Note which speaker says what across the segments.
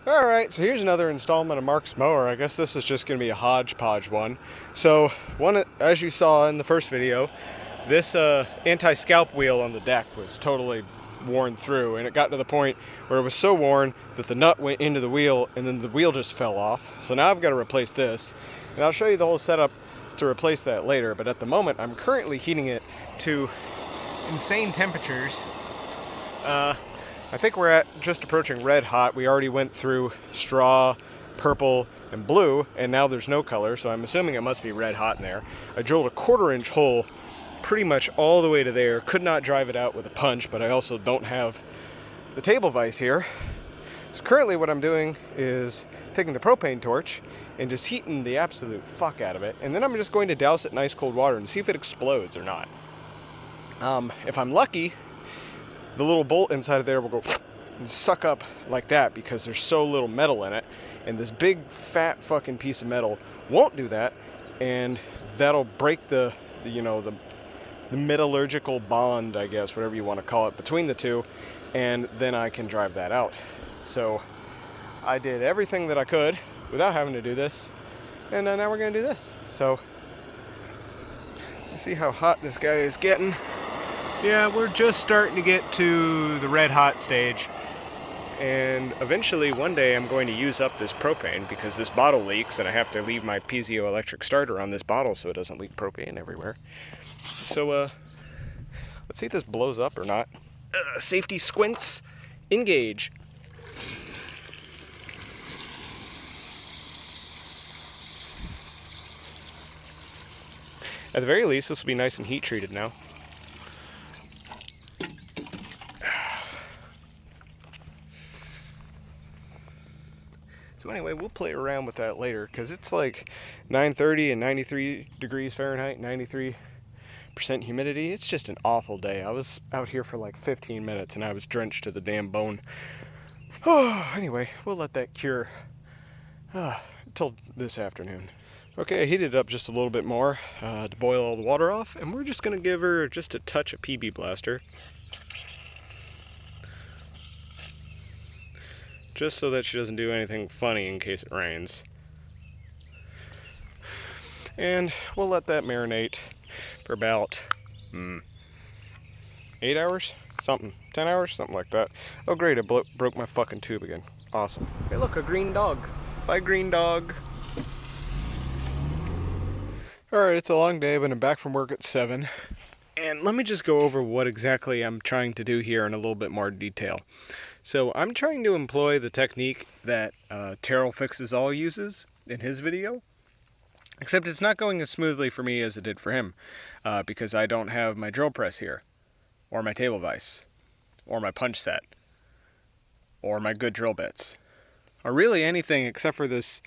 Speaker 1: Alright, so here's another installment of Mark's mower. I guess this is just going to be a hodgepodge one. So, as you saw in the first video, this anti-scalp wheel on the deck was totally worn through, and it got to the point where it was so worn that the nut went into the wheel and then the wheel just fell off. So now I've got to replace this, and I'll show you the whole setup to replace that later, but at the moment I'm currently heating it to insane temperatures. I think we're at just approaching red hot. We already went through straw, purple, and blue, and now there's no color, so I'm assuming it must be red hot in there. I drilled a 1/4-inch hole pretty much all the way to there. Could not drive it out with a punch, but I also don't have the table vise here. So currently what I'm doing is taking the propane torch and just heating the absolute fuck out of it, and then I'm just going to douse it in ice cold water and see if it explodes or not. If I'm lucky, the little bolt inside of there will go and suck up like that because there's so little metal in it, and this big fat fucking piece of metal won't do that, and that'll break the metallurgical bond, I guess, whatever you want to call it, between the two, and then I can drive that out. So I did everything that I could without having to do this, and now we're going to do this. So let's see how hot this guy is getting. Yeah, we're just starting to get to the red hot stage, and eventually one day I'm going to use up this propane because this bottle leaks and I have to leave my piezoelectric starter on this bottle so it doesn't leak propane everywhere. So let's see if this blows up or not. Safety squints, engage. At the very least, this will be nice and heat treated now. So anyway, we'll play around with that later because it's like 9:30 and 93 degrees Fahrenheit, 93% humidity. It's just an awful day. I was out here for like 15 minutes and I was drenched to the damn bone. Oh, anyway, we'll let that cure until this afternoon. Okay, I heated it up just a little bit more to boil all the water off, and we're just going to give her just a touch of PB Blaster. Just so that she doesn't do anything funny in case it rains. And we'll let that marinate for about 8 hours? Something. 10 hours? Something like that. Oh great, I broke my fucking tube again. Awesome. Hey look, a green dog. Bye green dog. Alright, it's a long day, but I'm back from work at 7. And let me just go over what exactly I'm trying to do here in a little bit more detail. So I'm trying to employ the technique that Taryl Fixes All uses in his video, except it's not going as smoothly for me as it did for him, because I don't have my drill press here, or my table vise, or my punch set, or my good drill bits, or really anything except for this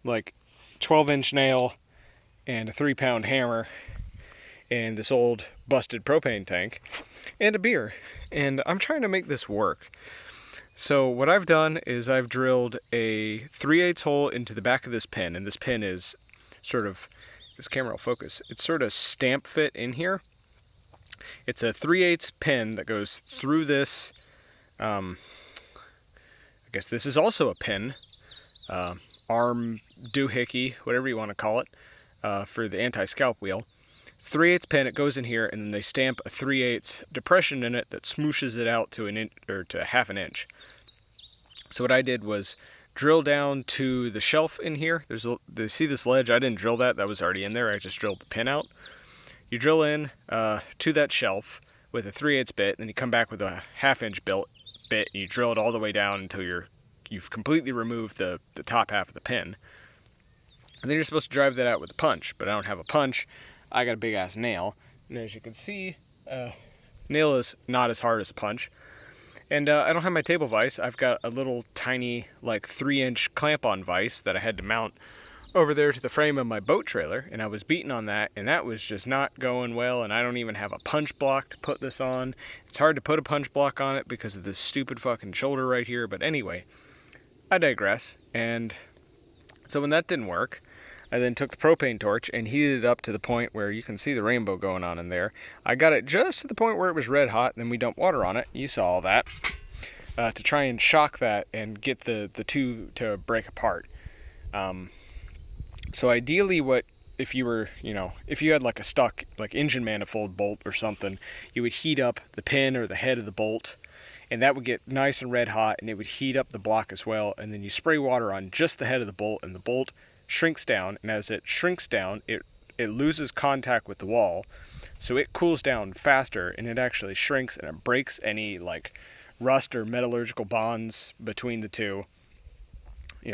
Speaker 1: like 12-inch nail and a 3-pound hammer and this old busted propane tank and a beer. And I'm trying to make this work. So what I've done is I've drilled a 3/8 hole into the back of this pin, and this pin is sort of, this camera will focus, it's sort of stamp fit in here. It's a 3/8 pin that goes through this, I guess this is also a pin, arm doohickey, whatever you want to call it, for the anti-scalp wheel. It's 3/8 pin, it goes in here, and then they stamp a 3/8 depression in it that smooshes it out to an inch, or to 1/2 inch. So what I did was drill down to the shelf in here. See this ledge? I didn't drill that. That was already in there. I just drilled the pin out. You drill in to that shelf with a 3/8 bit, then you come back with a 1/2 inch bit, and you drill it all the way down until you've completely removed the top half of the pin. And then you're supposed to drive that out with a punch, but I don't have a punch. I got a big ass nail, and as you can see, nail is not as hard as a punch. And I don't have my table vise. I've got a little tiny, like 3-inch clamp-on vise that I had to mount over there to the frame of my boat trailer, and I was beating on that, and that was just not going well, and I don't even have a punch block to put this on. It's hard to put a punch block on it because of this stupid fucking shoulder right here, but anyway, I digress. And so when that didn't work, I then took the propane torch and heated it up to the point where you can see the rainbow going on in there. I got it just to the point where it was red hot, and then we dumped water on it. You saw all that. to try and shock that and get the two to break apart. So ideally, if you were, if you had like a stuck like engine manifold bolt or something, you would heat up the pin or the head of the bolt, and that would get nice and red hot, and it would heat up the block as well. And then you spray water on just the head of the bolt, and the bolt shrinks down. And as it shrinks down, it loses contact with the wall, so it cools down faster, and it actually shrinks, and it breaks any like rust or metallurgical bonds between the two,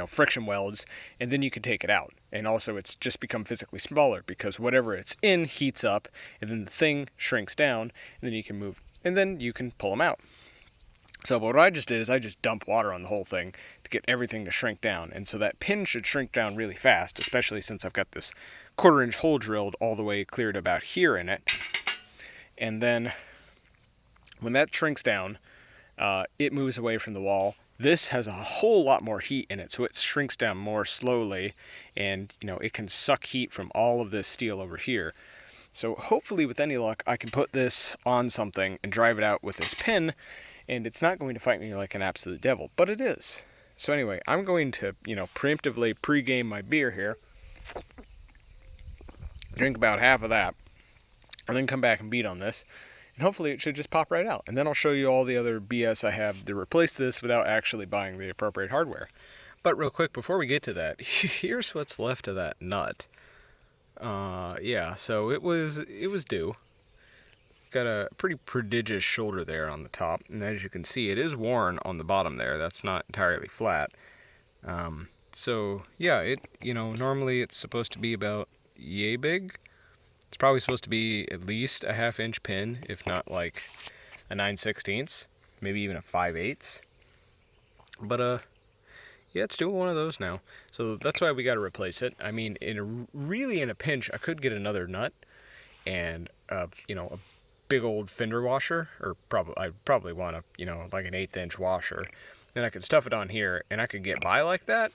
Speaker 1: friction welds, and then you can take it out. And also it's just become physically smaller because whatever it's in heats up, and then the thing shrinks down, and then you can move, and then you can pull them out. So what I just did is I just dumped water on the whole thing to get everything to shrink down. And so that pin should shrink down really fast, especially since I've got this 1/4-inch hole drilled all the way clear to about here in it. And then when that shrinks down, it moves away from the wall. This has a whole lot more heat in it, so it shrinks down more slowly, and it can suck heat from all of this steel over here. So hopefully with any luck, I can put this on something and drive it out with this pin, and it's not going to fight me like an absolute devil, but it is. So anyway, I'm going to, preemptively pre-game my beer here, drink about half of that, and then come back and beat on this, and hopefully it should just pop right out. And then I'll show you all the other BS I have to replace this without actually buying the appropriate hardware. But real quick, before we get to that, here's what's left of that nut. Yeah, so it was due. Got a pretty prodigious shoulder there on the top, and as you can see, it is worn on the bottom there. That's not entirely flat. So yeah, normally it's supposed to be about yay big. It's probably supposed to be at least a 1/2-inch pin, if not like a 9/16, maybe even a 5/8. But yeah, it's doing one of those now. So that's why we got to replace it. I mean, in a pinch, I could get another nut and a big old fender washer, or I'd probably want like an 1/8-inch washer. Then I could stuff it on here, and I could get by like that.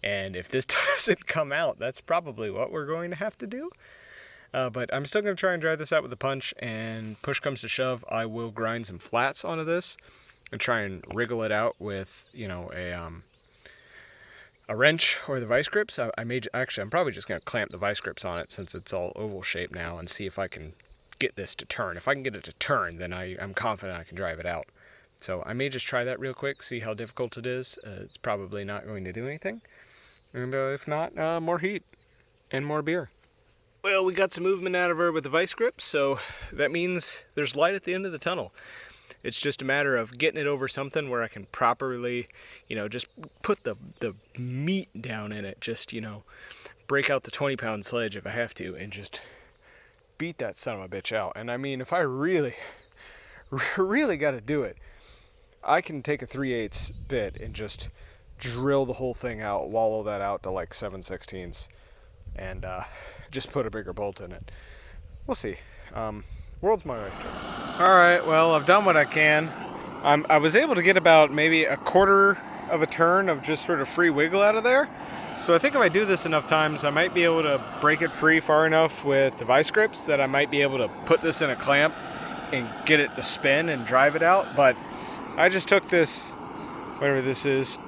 Speaker 1: And if this doesn't come out, that's probably what we're going to have to do. But I'm still going to try and drive this out with a punch, and push comes to shove, I will grind some flats onto this and try and wriggle it out with, a wrench or the vice grips. I'm probably just going to clamp the vice grips on it since it's all oval shaped now, and see if I can get this to turn. If I can get it to turn, then I'm confident I can drive it out. So I may just try that real quick, see how difficult it is. It's probably not going to do anything. And if not, more heat and more beer. Well, we got some movement out of her with the vice grips, so that means there's light at the end of the tunnel. It's just a matter of getting it over something where I can properly, just put the meat down in it. Just, break out the 20-pound sledge if I have to, and just beat that son of a bitch out. And I mean, if I really, really got to do it, I can take a 3/8 bit and just drill the whole thing out, wallow that out to like 7/16, and just put a bigger bolt in it. We'll see. World's my oyster. Alright, well, I've done what I can. I was able to get about maybe 1/4 of a turn of just sort of free wiggle out of there. So I think if I do this enough times, I might be able to break it free far enough with the vice grips that I might be able to put this in a clamp and get it to spin and drive it out. But I just took this, whatever this is,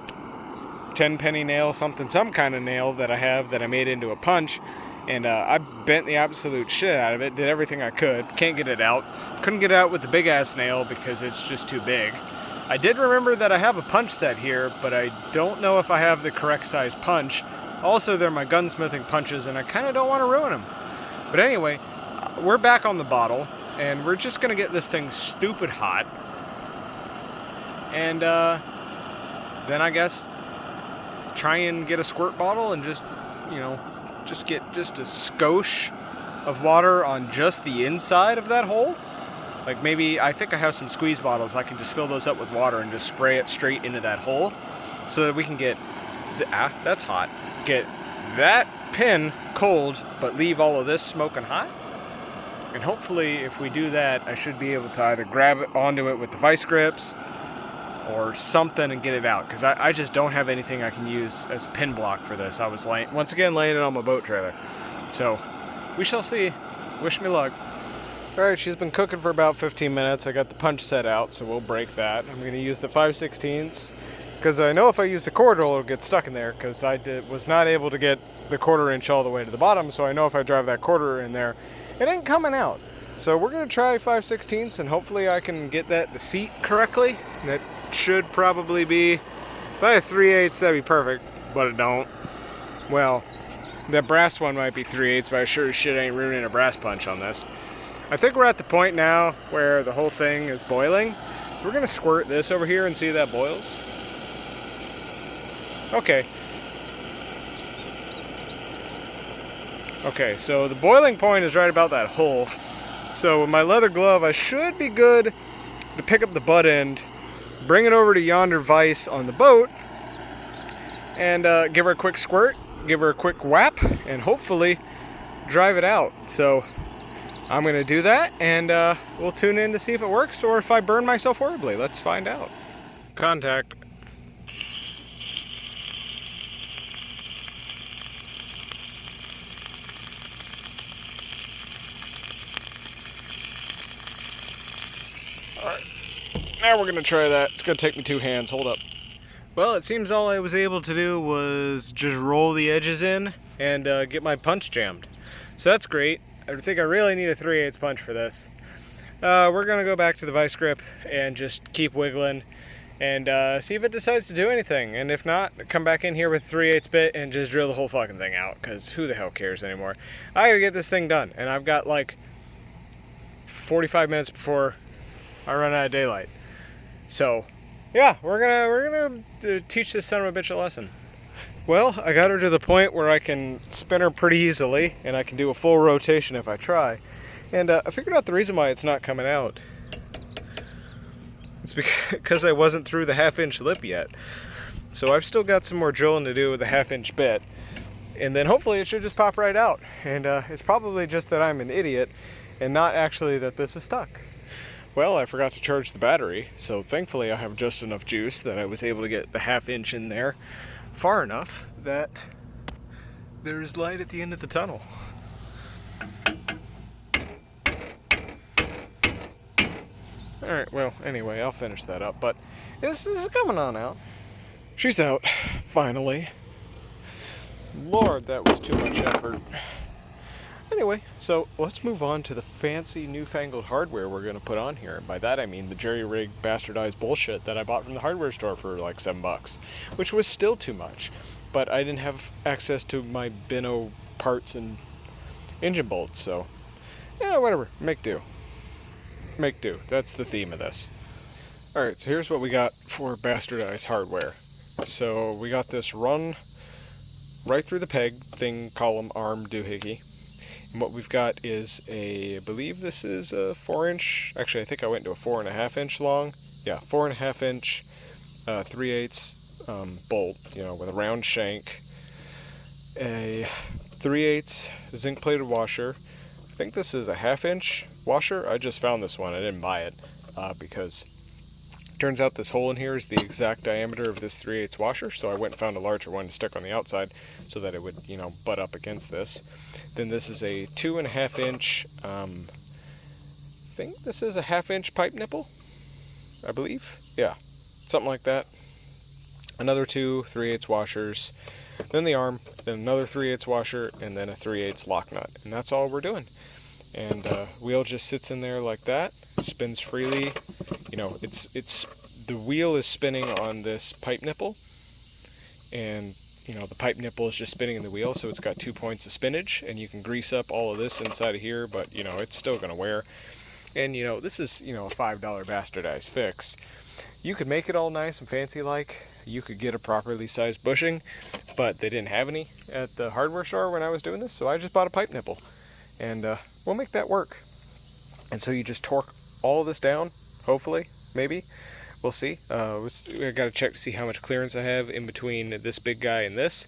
Speaker 1: 10-penny nail, some kind of nail that I have that I made into a punch, and I bent the absolute shit out of it, did everything I could, can't get it out. Couldn't get it out with the big ass nail because it's just too big. I did remember that I have a punch set here, but I don't know if I have the correct size punch. Also, they're my gunsmithing punches, and I kind of don't want to ruin them. But anyway, we're back on the bottle, and we're just going to get this thing stupid hot. And then I guess try and get a squirt bottle and just, just get just a skosh of water on just the inside of that hole. Like maybe, I think I have some squeeze bottles. I can just fill those up with water and just spray it straight into that hole so that we can get, that's hot, get that pin cold, but leave all of this smoking hot. And hopefully if we do that, I should be able to either grab it onto it with the vice grips or something and get it out, because I just don't have anything I can use as pin block for this. I was once again laying it on my boat trailer. So we shall see. Wish me luck. Alright, she's been cooking for about 15 minutes. I got the punch set out, so we'll break that. I'm going to use the 5/16 because I know if I use the quarter it'll get stuck in there, because was not able to get the 1/4 inch all the way to the bottom, so I know if I drive that 1/4 in there, it ain't coming out. So we're going to try 5/16 and hopefully I can get that to seat correctly. That should probably be, if I had 3/8 that'd be perfect, but it don't. Well, that brass one might be 3/8, but I sure as shit ain't ruining a brass punch on this. I think we're at the point now where the whole thing is boiling. So we're going to squirt this over here and see if that boils. Okay. Okay, so the boiling point is right about that hole. So with my leather glove, I should be good to pick up the butt end, bring it over to yonder vise on the boat, and give her a quick squirt, give her a quick whap, and hopefully drive it out. So I'm going to do that, and we'll tune in to see if it works or if I burn myself horribly. Let's find out. Contact. Alright, now we're going to try that. It's going to take me 2 hands. Hold up. Well, it seems all I was able to do was just roll the edges in and get my punch jammed. So that's great. I think I really need a 3/8 punch for this. We're going to go back to the vice grip and just keep wiggling and see if it decides to do anything. And if not, come back in here with 3/8 bit and just drill the whole fucking thing out, because who the hell cares anymore. I gotta get this thing done, and I've got like 45 minutes before I run out of daylight. So yeah, we're gonna teach this son of a bitch a lesson. Well, I got her to the point where I can spin her pretty easily, and I can do a full rotation if I try. And I figured out the reason why it's not coming out. It's because I wasn't through the 1/2 inch lip yet. So I've still got some more drilling to do with the 1/2 inch bit. And then hopefully it should just pop right out. And it's probably just that I'm an idiot, and not actually that this is stuck. Well, I forgot to charge the battery, so thankfully I have just enough juice that I was able to get the 1/2 inch in there far enough that there's light at the end of the tunnel. Alright, well, anyway, I'll finish that up, but this is coming on out. She's out, finally. Lord, that was too much effort. Anyway, so let's move on to the fancy newfangled hardware we're going to put on here. And by that I mean the jerry-rigged bastardized bullshit that I bought from the hardware store for like $7, which was still too much. But I didn't have access to my Bino parts and engine bolts, so yeah, whatever, make do. Make do, that's the theme of this. Alright, so here's what we got for bastardized hardware. So we got this run right through the peg thing, column, arm, doohickey. And what we've got is I believe this is a 4-inch, actually I think I went to a 4.5 inch long. Yeah, 4.5 inch, 3/8 bolt, with a round shank. A 3/8 zinc plated washer. I think this is a 1/2 inch washer. I just found this one, I didn't buy it, because it turns out this hole in here is the exact diameter of this 3/8 washer, so I went and found a larger one to stick on the outside so that it would, butt up against this. Then this is a 2.5 inch, I think this is a 1/2 inch pipe nipple, I believe. Yeah, something like that. Another 2 3/8 washers, then the arm, then another 3/8 washer, and then a 3/8 lock nut. And that's all we're doing. And wheel just sits in there like that, spins freely. The wheel is spinning on this pipe nipple, and the pipe nipple is just spinning in the wheel, so it's got 2 points of spinnage, and you can grease up all of this inside of here, but it's still gonna wear. And this is a $5 bastardized fix. You could make it all nice and fancy like. You could get a properly sized bushing, but they didn't have any at the hardware store when I was doing this, so I just bought a pipe nipple, and we'll make that work. And so you just torque all of this down, hopefully, maybe. We'll see. I got to check to see how much clearance I have in between this big guy and this.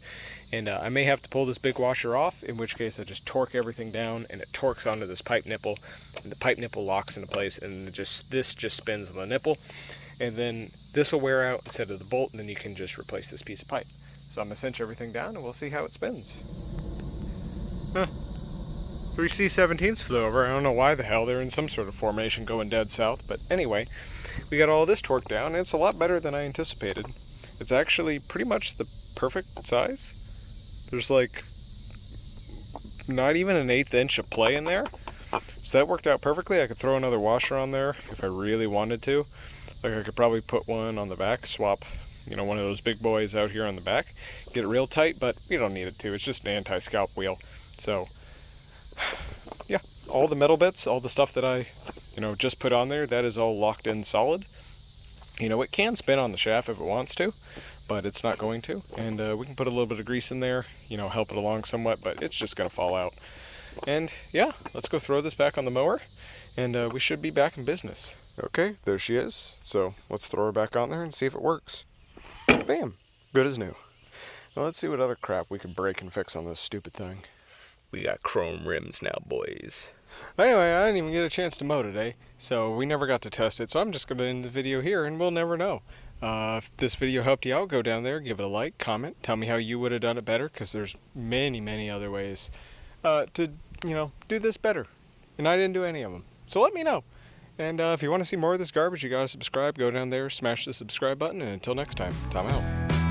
Speaker 1: And I may have to pull this big washer off, in which case I just torque everything down, and it torques onto this pipe nipple, and the pipe nipple locks into place, and this just spins on the nipple. And then this will wear out instead of the bolt, and then you can just replace this piece of pipe. So I'm going to cinch everything down, and we'll see how it spins. Three C-17s flew over. I don't know why the hell. They're in some sort of formation going dead south. But anyway, we got all this torqued down, and it's a lot better than I anticipated. It's actually pretty much the perfect size. There's like not even an 1/8 inch of play in there. So that worked out perfectly. I could throw another washer on there if I really wanted to. Like I could probably put one on the back, swap, you know, one of those big boys out here on the back, get it real tight, but we don't need it to. It's just an anti-scalp wheel. So yeah, all the metal bits, all the stuff that I, you know, just put on there, that is all locked in solid. You know, it can spin on the shaft if it wants to, but it's not going to. And we can put a little bit of grease in there, you know, help it along somewhat, but it's just going to fall out. And yeah, let's go throw this back on the mower, and we should be back in business. Okay, there she is. So let's throw her back on there and see if it works. Bam! Good as new. Now let's see what other crap we can break and fix on this stupid thing. We got chrome rims now, boys. Anyway, I didn't even get a chance to mow today, so we never got to test it, so I'm just going to end the video here, and we'll never know. If this video helped you out, go down there, give it a like, comment, tell me how you would have done it better, because there's many other ways to, you know, do this better. And I didn't do any of them. So let me know. And if you want to see more of this garbage, you gotta subscribe. Go down there, smash the subscribe button, and until next time, Tom out.